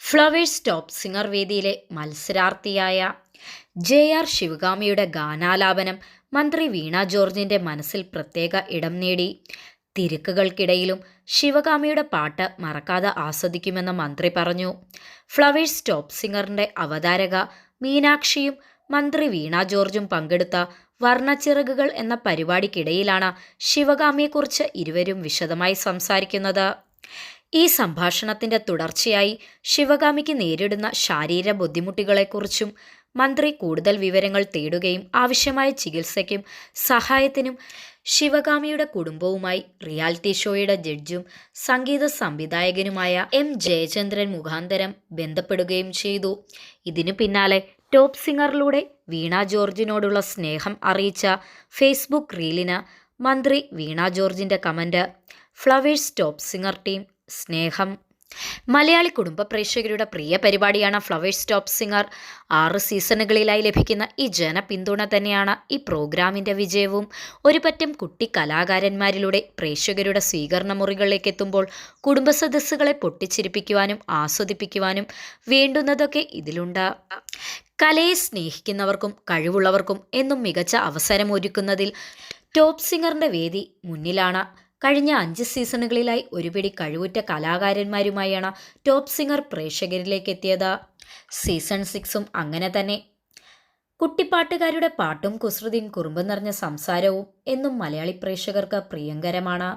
Flowers top singer വേദിയിലെ മത്സരാർത്ഥിയായ JR ശിവഗാമിയുടെ ഗാനാലാപനം മന്ത്രി വീണ ജോർജിന്റെ മനസ്സിൽ പ്രത്യേക ഇടം നേടി. തിരക്കുകൾക്കിടയിലും ശിവഗാമിയുടെ പാട്ട് മറക്കാതെ ആസ്വദിക്കുമെന്ന് മന്ത്രി പറഞ്ഞു. ഫ്ലവേഴ്സ് ടോപ്പ് സിംഗറിന്റെ അവതാരക മീനാക്ഷിയും മന്ത്രി വീണ ജോർജും പങ്കെടുത്ത വർണ്ണച്ചിറകുകൾ എന്ന പരിപാടിക്കിടയിലാണ് ശിവഗാമിയെക്കുറിച്ച് ഇരുവരും വിശദമായി സംസാരിക്കുന്നത്. ഈ സംഭാഷണത്തിന്റെ തുടർച്ചയായി ശിവഗാമിക്ക് നേരിടുന്ന ശാരീരിക ബുദ്ധിമുട്ടുകളെക്കുറിച്ചും മന്ത്രി കൂടുതൽ വിവരങ്ങൾ തേടുകയും ആവശ്യമായ ചികിത്സയ്ക്കും സഹായത്തിനും ശിവഗാമിയുടെ കുടുംബവുമായി റിയാലിറ്റി ഷോയുടെ ജഡ്ജും സംഗീത സംവിധായകനുമായ ജയചന്ദ്രൻ മുഖാന്തരം ബന്ധപ്പെടുകയും ചെയ്തു. ഇതിനു പിന്നാലെ ടോപ്പ് സിംഗറിലൂടെ വീണ ജോർജിനോടുള്ള സ്നേഹം അറിയിച്ച ഫേസ്ബുക്ക് റീലിന് മന്ത്രി വീണ ജോർജിന്റെ comment: flowers top singer team, സ്നേഹം. മലയാളി കുടുംബ പ്രേക്ഷകരുടെ പ്രിയ പരിപാടിയാണ് ഫ്ലവേഴ്സ് ടോപ്പ് സിംഗർ. 6 സീസണുകളിലായി ലഭിക്കുന്ന ഈ ജനപിന്തുണ തന്നെയാണ് ഈ പ്രോഗ്രാമിന്റെ വിജയവും. ഒരു പറ്റം കുട്ടി കലാകാരന്മാരിലൂടെ പ്രേക്ഷകരുടെ സ്വീകരണ മുറികളിലേക്ക് എത്തുമ്പോൾ കുടുംബസദസ്സുകളെ പൊട്ടിച്ചിരിപ്പിക്കുവാനും ആസ്വദിപ്പിക്കുവാനും വേണ്ടുന്നതൊക്കെ ഇതിലുണ്ട്. കലയെ സ്നേഹിക്കുന്നവർക്കും കഴിവുള്ളവർക്കും എന്നും മികച്ച അവസരമൊരുക്കുന്നതിൽ ടോപ്പ് സിംഗറിന്റെ വേദി മുന്നിലാണ്. കഴിഞ്ഞ 5 സീസണുകളിലായി ഒരുപിടി കഴിവുറ്റ കലാകാരന്മാരുമായാണ് ടോപ്പ് സിംഗർ പ്രേക്ഷകരിലേക്ക് എത്തിയത്. സീസൺ 6ഉം അങ്ങനെ തന്നെ. കുട്ടിപ്പാട്ടുകാരുടെ പാട്ടും കുസൃതിയും കുറുമ്പ് നിറഞ്ഞ സംസാരവും എന്നും മലയാളി പ്രേക്ഷകർക്ക് പ്രിയങ്കരമാണ്.